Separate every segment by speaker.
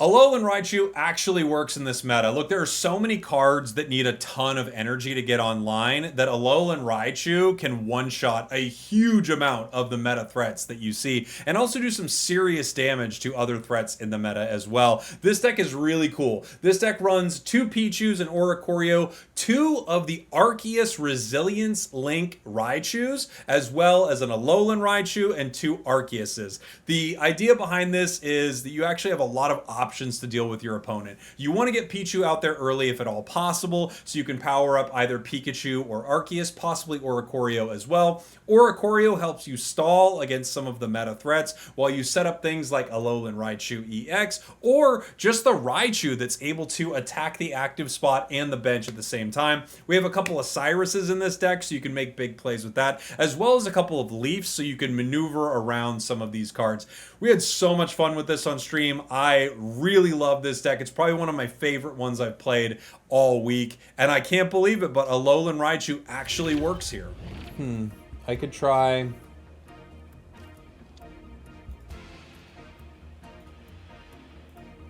Speaker 1: Alolan Raichu actually works in this meta. Look, there are so many cards that need a ton of energy to get online that Alolan Raichu can one-shot a huge amount of the meta threats that you see, and also do some serious damage to other threats in the meta as well. This deck is really cool. This deck runs 2 Pichus and Oricorio, 2 of the Arceus Resilience Link Raichus, as well as an Alolan Raichu and 2 Arceuses. The idea behind this is that you actually have a lot of options to deal with your opponent. You want to get Pichu out there early if at all possible, so you can power up either Pikachu or Arceus, possibly Oricorio as well. Oricorio helps you stall against some of the meta threats while you set up things like Alolan Raichu EX, or just the Raichu that's able to attack the active spot and the bench at the same time. We have a couple of Cyruses in this deck, so you can make big plays with that, as well as a couple of Leafs, so you can maneuver around some of these cards. We had so much fun with this on stream. I really love this deck. It's probably one of my favorite ones I've played all week, and I can't believe it, but Alolan Raichu actually works here. I could try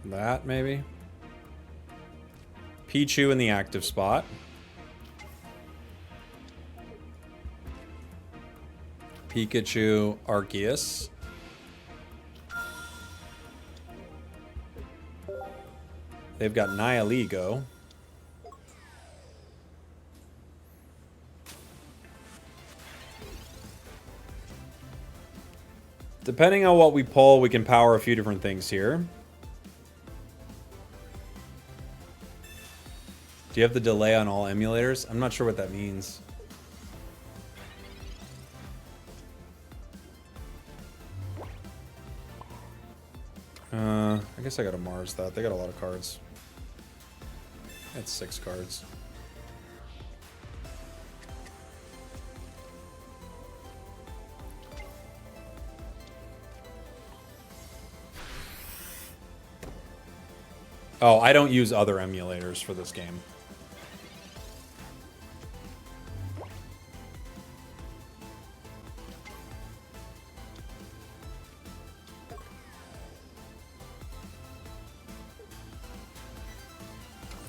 Speaker 1: that, maybe. Pichu in the active spot. Pikachu, Arceus. They've got Nihilego. Depending on what we pull, we can power a few different things here. Do you have the delay on all emulators? I'm not sure what that means. I guess I gotta Mars that. They got a lot of cards. That's 6 cards. Oh, I don't use other emulators for this game.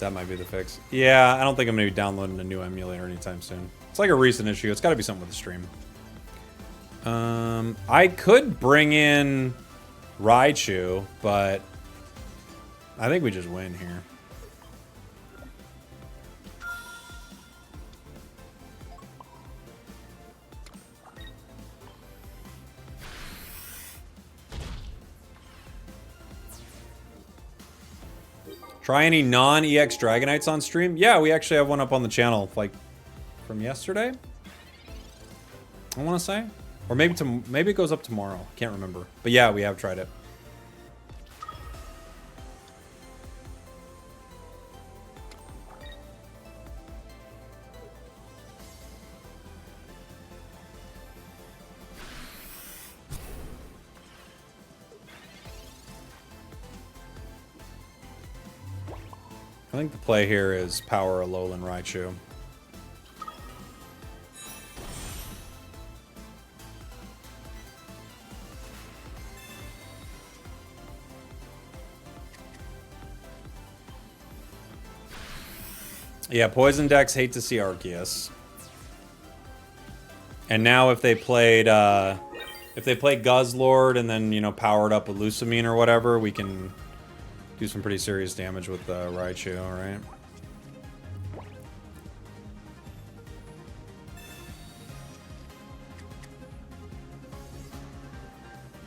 Speaker 1: That might be the fix. Yeah, I don't think I'm going to be downloading a new emulator anytime soon. It's like a recent issue. It's got to be something with the stream. I could bring in Raichu, but I think we just win here. Try any non-EX Dragonites on stream? Yeah, we actually have one up on the channel, like, from yesterday? I want to say? Or maybe it goes up tomorrow. Can't remember. But yeah, we have tried it. I think the play here is power Alolan Raichu. Yeah, Poison decks hate to see Arceus. And now if they played Guz Lord and then, you know, powered up with Lusamine or whatever, we can do some pretty serious damage with Raichu, alright?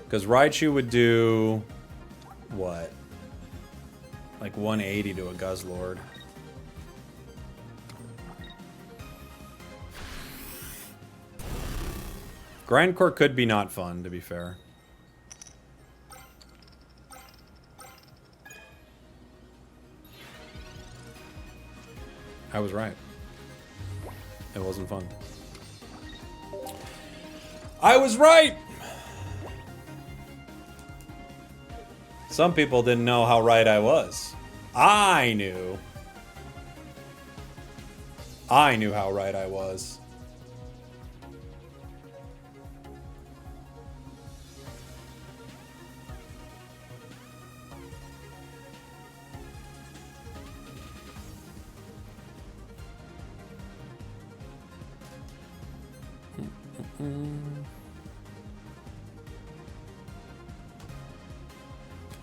Speaker 1: Because Raichu would do... what? Like 180 to a Guz Lord. Grindcore could be not fun, to be fair. I was right. It wasn't fun. I was right! Some people didn't know how right I was. I knew. I knew how right I was.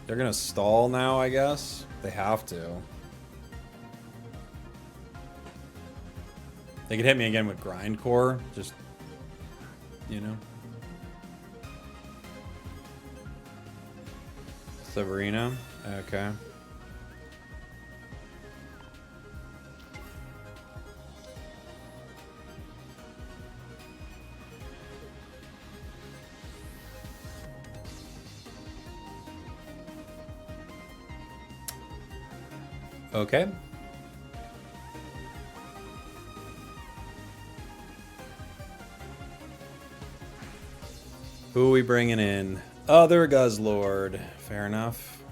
Speaker 1: They're gonna stall now, I guess. They have to. They could hit me again with Grindcore, just, you know. Sabrina, okay. Okay. Who are we bringing in? Other Guz Lord. Fair enough.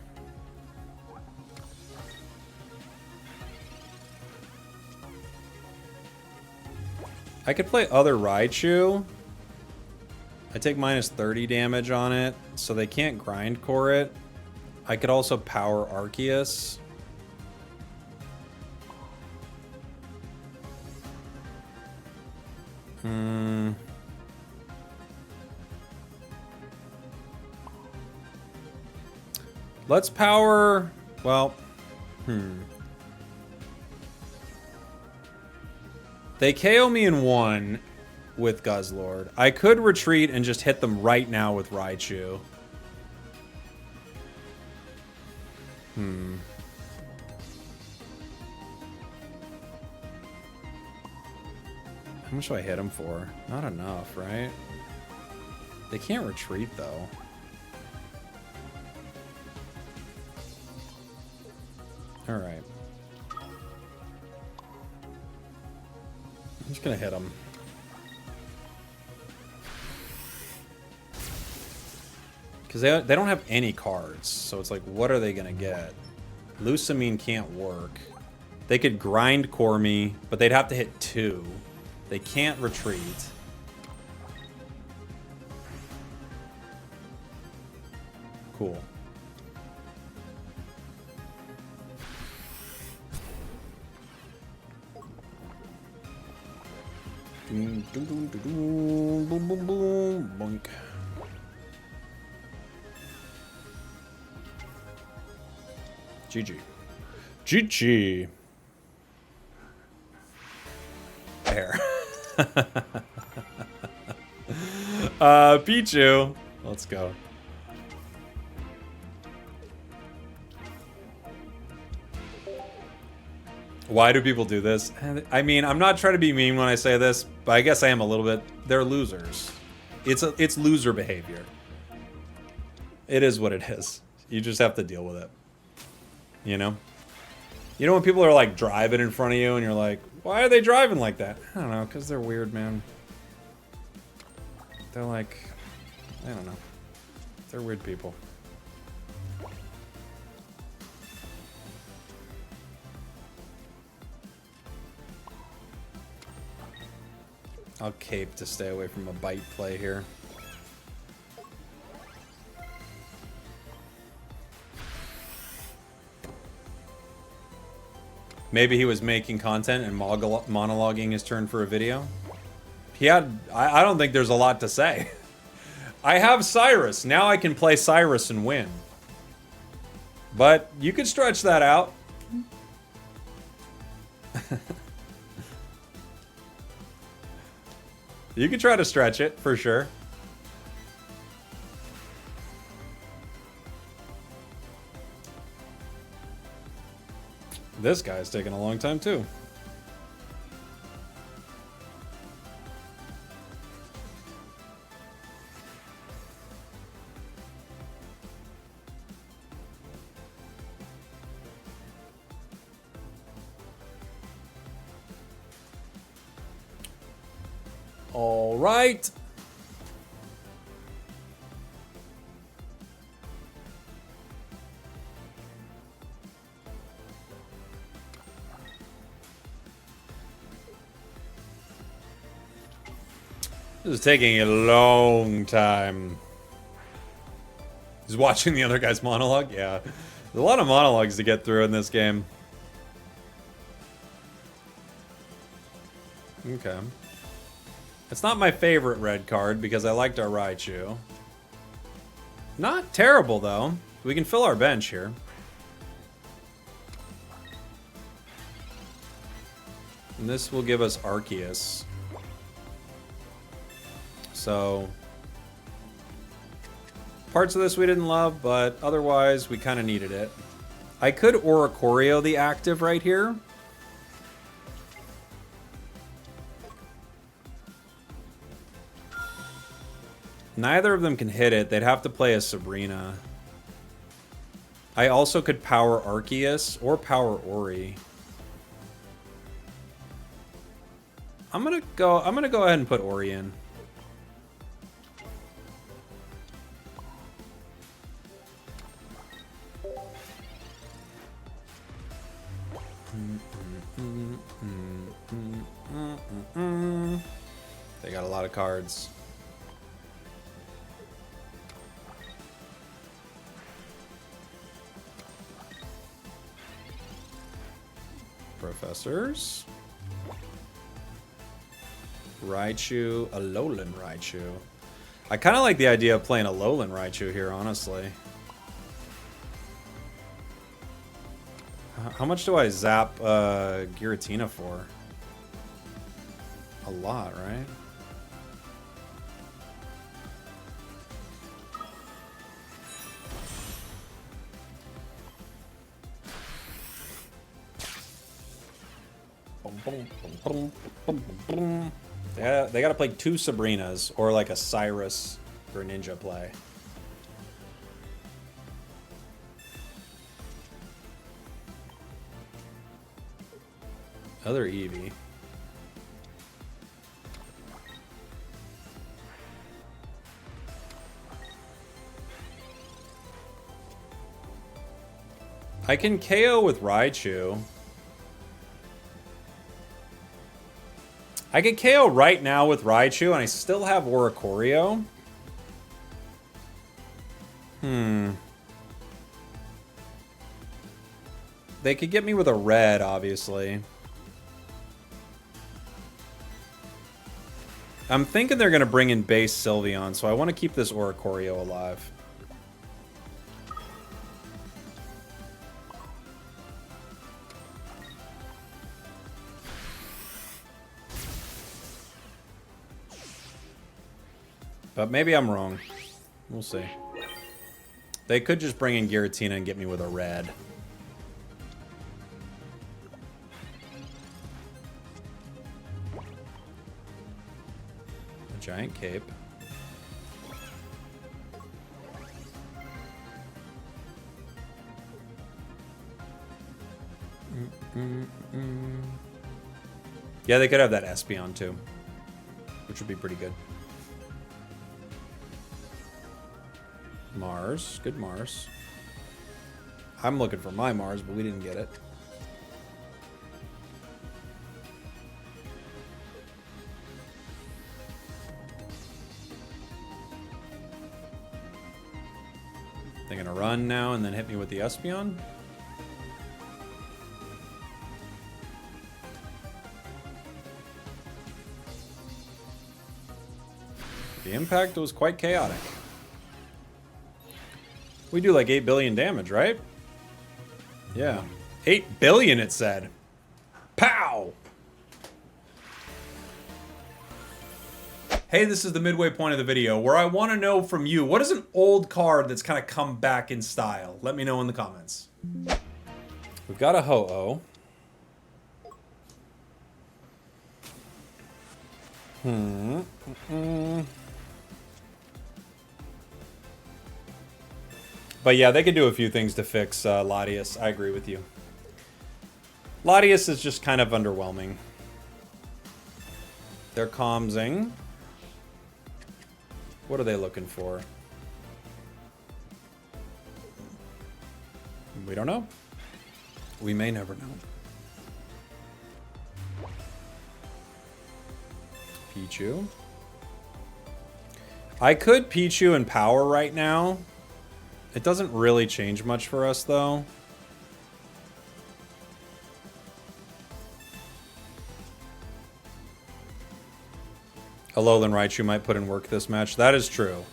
Speaker 1: I could play other Raichu. I take minus 30 damage on it, so they can't Grindcore it. I could also power Arceus. Let's power... Well... They KO me in one with Guz Lord. I could retreat and just hit them right now with Raichu. How much do I hit him for? Not enough, right? They can't retreat, though. Alright. I'm just gonna hit him. Because they don't have any cards, so it's like, what are they gonna get? Lusamine can't work. They could Grindcore me, but they'd have to hit 2. They can't retreat. Cool. Boom, boom, boom, boom, boom, boom, boink. GG. GG. There. Pichu. Let's go. Why do people do this? I mean, I'm not trying to be mean when I say this, but I guess I am a little bit. They're losers. It's loser behavior. It is what it is. You just have to deal with it. You know? You know when people are like driving in front of you and you're like, why are they driving like that? I don't know, because they're weird, man. They're like, I don't know. They're weird people. I'll cape to stay away from a bite play here. Maybe he was making content and monologuing his turn for a video. He had... I don't think there's a lot to say. I have Cyrus. Now I can play Cyrus and win. But you could stretch that out. You could try to stretch it, for sure. This guy's taking a long time, too. All right. This is taking a long time. Just watching the other guy's monologue? Yeah. There's a lot of monologues to get through in this game. Okay. It's not my favorite red card because I liked our Raichu. Not terrible, though. We can fill our bench here. And this will give us Arceus. So, parts of this we didn't love, but otherwise we kind of needed it. I could Oricorio the active right here. Neither of them can hit it. They'd have to play a Sabrina. I also could power Arceus or power Ori. I'm gonna go ahead and put Ori in. They got a lot of cards. Professors. Raichu, Alolan Raichu. I kind of like the idea of playing Alolan Raichu here, honestly. How much do I zap Giratina for? A lot, right? Yeah, they gotta play 2 Sabrinas or like a Cyrus or Ninja play. Other Eevee. I can KO with Raichu. I could KO right now with Raichu, and I still have Oricorio. They could get me with a red, obviously. I'm thinking they're going to bring in base Sylveon, so I want to keep this Oricorio alive. But maybe I'm wrong. We'll see. They could just bring in Giratina and get me with a red. A giant cape. Yeah, they could have that Espeon too, which would be pretty good. Mars. Good Mars. I'm looking for my Mars, but we didn't get it. They're gonna run now and then hit me with the Espeon. The impact was quite chaotic. We do like 8 billion damage, right? Yeah. 8 billion, it said. Pow! Hey, this is the midway point of the video where I want to know from you, what is an old card that's kind of come back in style? Let me know in the comments. We've got a Ho-Oh. But yeah, they could do a few things to fix Latias. I agree with you. Latias is just kind of underwhelming. They're Comsing. What are they looking for? We don't know. We may never know. Pichu. I could Pichu and Power right now. It doesn't really change much for us, though. Alolan Raichu might put in work this match. That is true.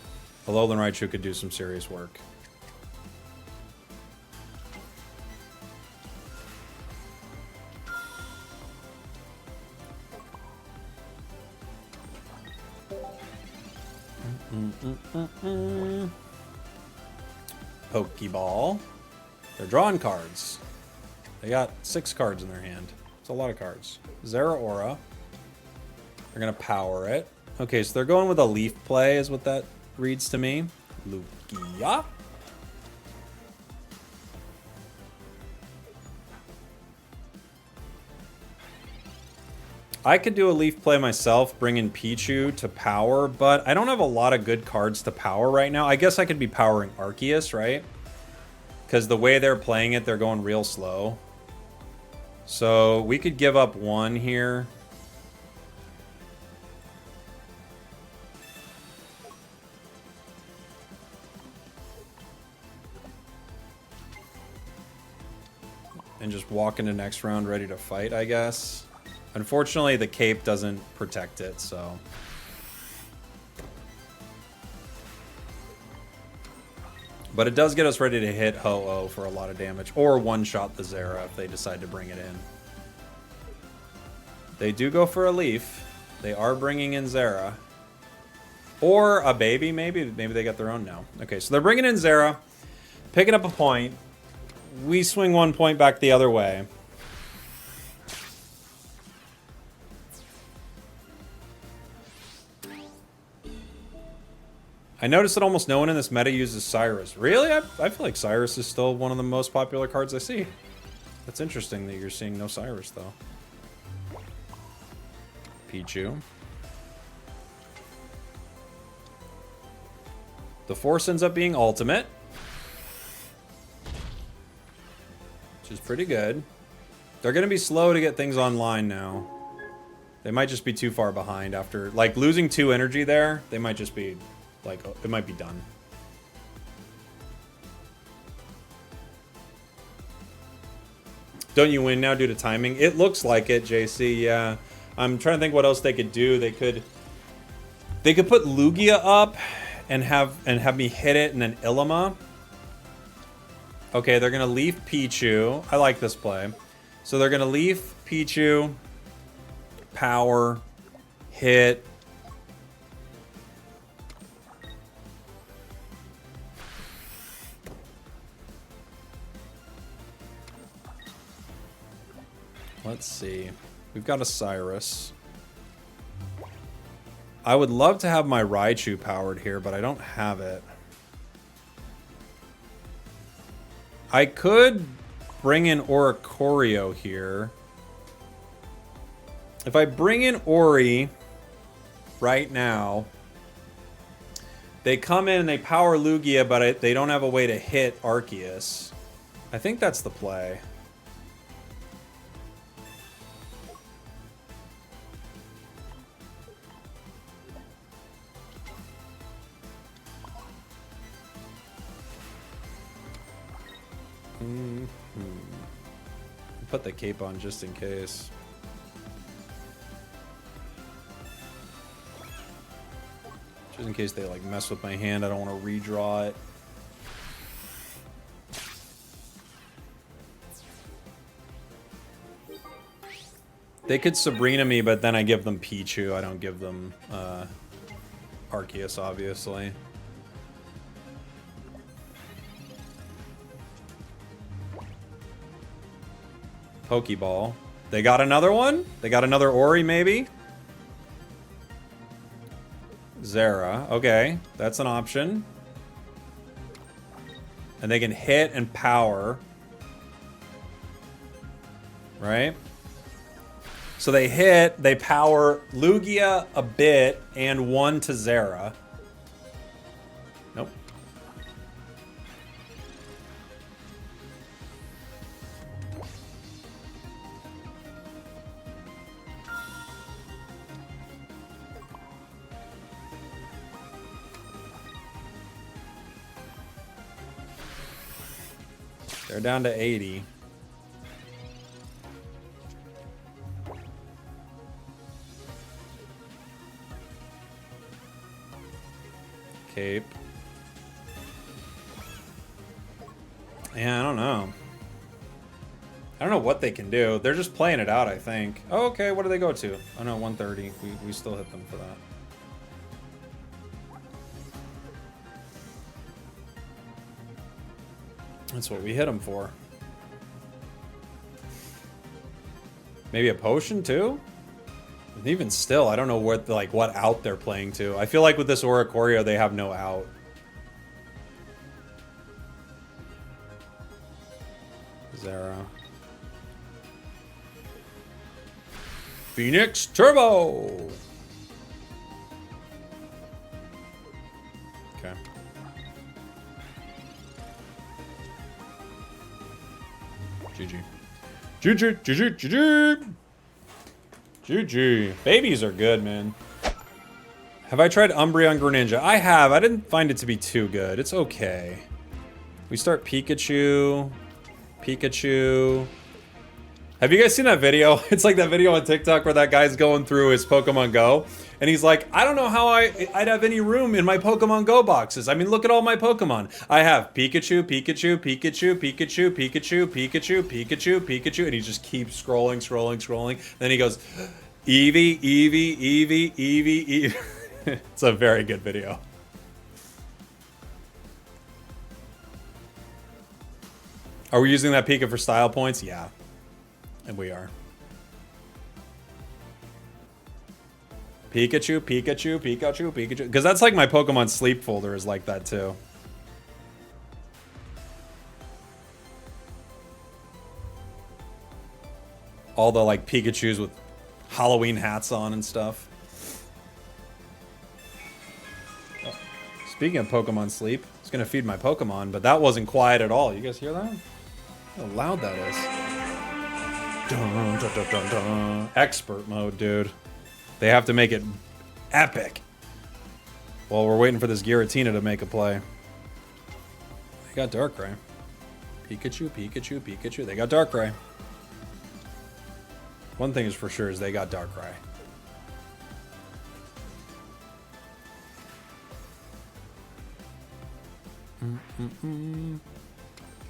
Speaker 1: Alolan Raichu could do some serious work. Pokeball. They're drawing cards. They got 6 cards in their hand. It's a lot of cards. Zeraora. They're going to power it. Okay, so they're going with a leaf play is what that reads to me. Lugia. I could do a leaf play myself, bring in Pichu to power, but I don't have a lot of good cards to power right now. I guess I could be powering Arceus, right? Because the way they're playing it, they're going real slow. So we could give up 1 here. And just walk into next round ready to fight, I guess. Unfortunately, the cape doesn't protect it, so... But it does get us ready to hit Ho-Oh for a lot of damage. Or one-shot the Zera if they decide to bring it in. They do go for a leaf. They are bringing in Zera. Or a baby, maybe. Maybe they got their own now. Okay, so they're bringing in Zera. Picking up a point. We swing 1 point back the other way. I noticed that almost no one in this meta uses Cyrus. Really? I feel like Cyrus is still one of the most popular cards I see. That's interesting that you're seeing no Cyrus, though. Pichu. The Force ends up being ultimate. Which is pretty good. They're going to be slow to get things online now. They might just be too far behind after... Like, losing 2 energy there, they might just be... Like, it might be done. Don't you win now due to timing? It looks like it, JC, yeah. I'm trying to think what else they could do. They could put Lugia up and have me hit it and then Ilima. Okay, they're gonna leaf Pichu. I like this play. So they're gonna leaf Pichu, power, hit. Let's see. We've got a Cyrus. I would love to have my Raichu powered here, but I don't have it. I could bring in Oricorio here. If I bring in Ori right now, they come in and they power Lugia, but they don't have a way to hit Arceus. I think that's the play. Put the cape on just in case. Just in case they like mess with my hand, I don't want to redraw it. They could Sabrina me, but then I give them Pichu. I don't give them Arceus, obviously. Pokeball. They got another one? They got another Ori, maybe? Zera. Okay, that's an option. And they can hit and power. Right? So they hit, they power Lugia a bit, and 1 to Zera. Nope. They're down to 80. Cape. Yeah, I don't know. I don't know what they can do. They're just playing it out, I think. Oh, okay, what do they go to? Oh no, 130. We still hit them for that. That's what we hit them for. Maybe a potion too? Even still, I don't know what what out they're playing to. I feel like with this Oricorio, they have no out. Zera. Phoenix Turbo! Okay. GG. GG, GG, GG! GG. Babies are good, man. Have I tried Umbreon Greninja? I have. I didn't find it to be too good. It's okay. We start Pikachu. Pikachu. Have you guys seen that video? It's like that video on TikTok where that guy's going through his Pokemon Go. And he's like, I don't know how I'd have any room in my Pokemon Go boxes. I mean, look at all my Pokemon. I have Pikachu, Pikachu, Pikachu, Pikachu, Pikachu, Pikachu, Pikachu, Pikachu. And he just keeps scrolling, scrolling, scrolling. Then he goes, Eevee, Eevee, Eevee, Eevee, Eevee. It's a very good video. Are we using that Pika for style points? Yeah. And we are. Pikachu, Pikachu, Pikachu, Pikachu. Because that's like my Pokemon Sleep folder is like that too. All the like Pikachus with Halloween hats on and stuff. Oh. Speaking of Pokemon Sleep, it's going to feed my Pokemon, but that wasn't quiet at all. You guys hear that? How loud that is. Dun, dun, dun, dun, dun. Expert mode, dude. They have to make it epic. Well, we're waiting for this Giratina to make a play. They got Darkrai. Pikachu, Pikachu, Pikachu. They got Darkrai. One thing is for sure is they got Darkrai.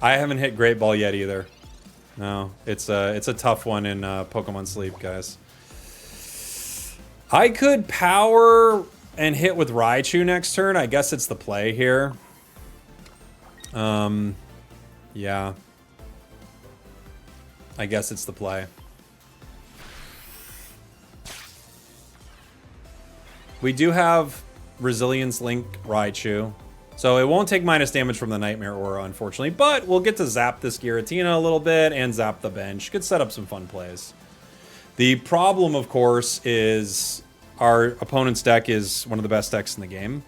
Speaker 1: I haven't hit Great Ball yet either. No, it's a tough one in Pokemon Sleep, guys. I could power and hit with Raichu next turn. I guess it's the play here. Yeah. I guess it's the play. We do have Resilience Link Raichu. So it won't take minus damage from the Nightmare Aura, unfortunately. But we'll get to zap this Giratina a little bit and zap the bench. Could set up some fun plays. The problem, of course, is our opponent's deck is one of the best decks in the game.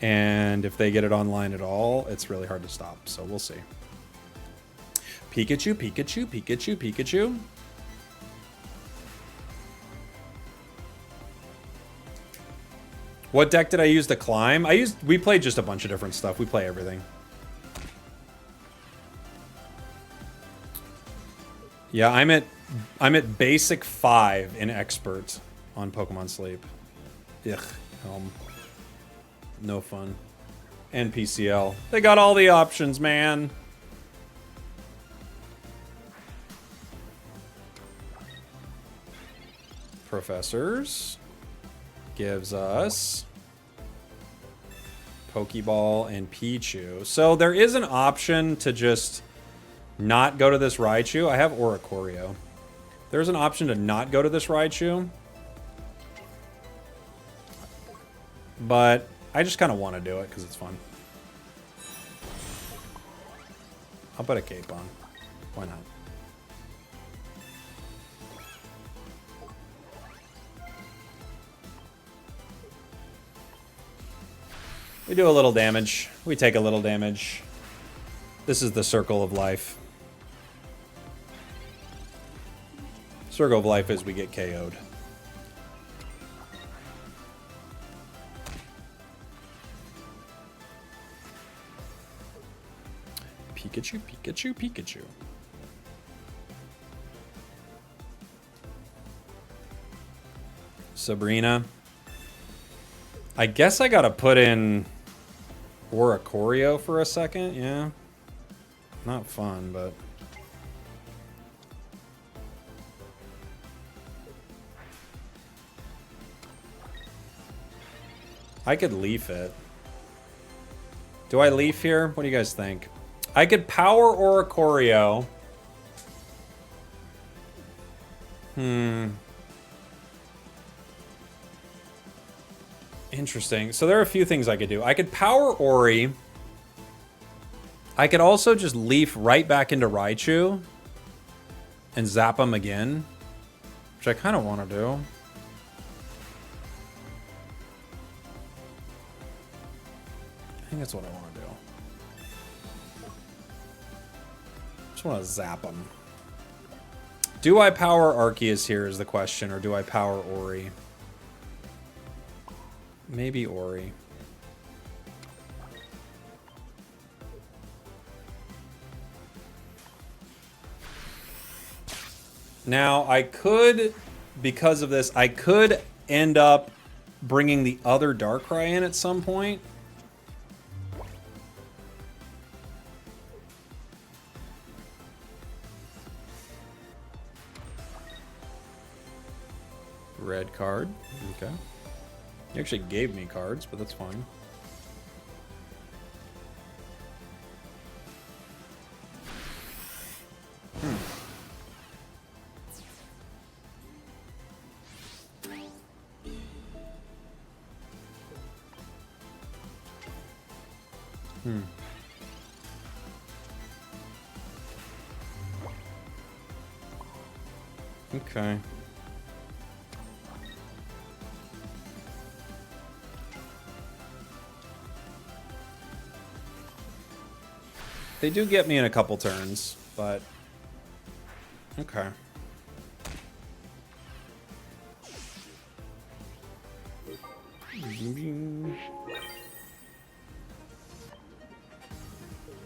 Speaker 1: And if they get it online at all, it's really hard to stop. So we'll see. Pikachu, Pikachu, Pikachu, Pikachu. What deck did I use to climb? We played just a bunch of different stuff. We play everything. Yeah, I'm at basic 5 in expert on Pokemon Sleep. Ugh, no fun. And PCL. They got all the options, man. Professors gives us Pokeball and Pichu. So there is an option to just not go to this Raichu. I have Oricorio. There's an option to not go to this Raichu. But I just kind of want to do it because it's fun. I'll put a cape on. Why not? We do a little damage. We take a little damage. This is the circle of life. Circle of life is we get KO'd. Pikachu, Pikachu, Pikachu. Sabrina. I guess I gotta put in Or a Choreo for a second, yeah. Not fun, but... I could leaf it. Do I leaf here? What do you guys think? I could power or a Choreo. Interesting. So there are a few things I could do. I could power Ori. I could also just leaf right back into Raichu and zap him again, which I kind of want to do. I think that's what I want to do. Just want to zap him. Do I power Arceus here is the question, or do I power Ori? Maybe Ori. Now, I could, because of this, I could end up bringing the other Darkrai in at some point. Red card. Okay. He actually gave me cards, but that's fine. Okay. They do get me in a couple turns, but okay.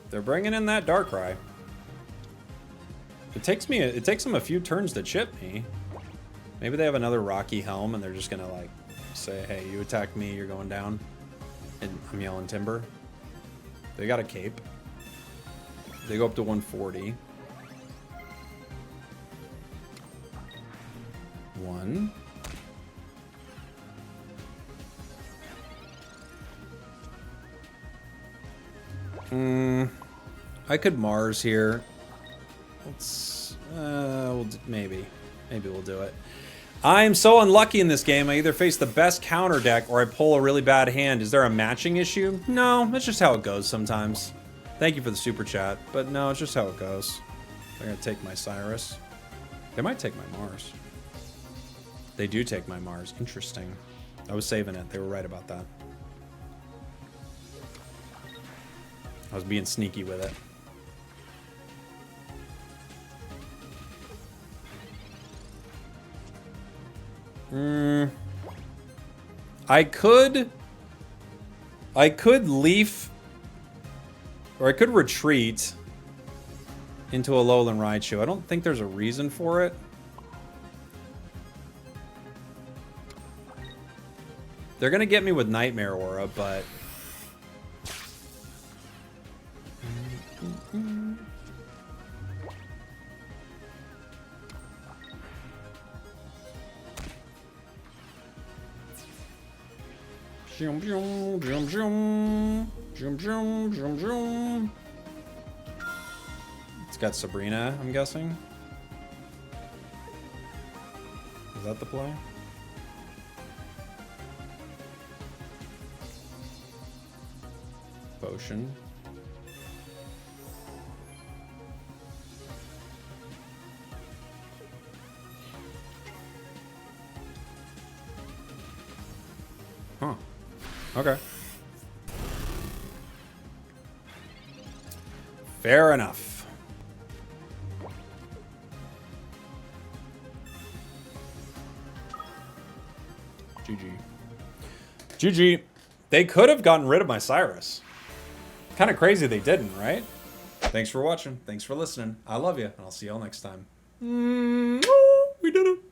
Speaker 1: They're bringing in that Darkrai. It takes them a few turns to chip me. Maybe they have another Rocky Helm and they're just gonna like say, "Hey, you attack me, you're going down." And I'm yelling timber. They got a cape. They go up to 140. 1. I could Mars here. Let's, maybe we'll do it. I'm so unlucky in this game. I either face the best counter deck or I pull a really bad hand. Is there a matching issue? No, that's just how it goes sometimes. Thank you for the super chat, but no, it's just how it goes. They're gonna take my Cyrus. They might take my Mars. They do take my Mars. Interesting. I was saving it. They were right about that. I was being sneaky with it. I could leaf, or I could retreat into a Alolan Raichu. I don't think there's a reason for it. They're gonna get me with Nightmare Aura, but zoom, zoom, zoom, zoom, zoom, zoom, zoom, zoom. It's got Sabrina, I'm guessing. Is that the play? Potion. Huh. Okay. Fair enough. GG. GG. They could have gotten rid of my Cyrus. Kind of crazy they didn't, right? Thanks for watching. Thanks for listening. I love you, and I'll see y'all next time.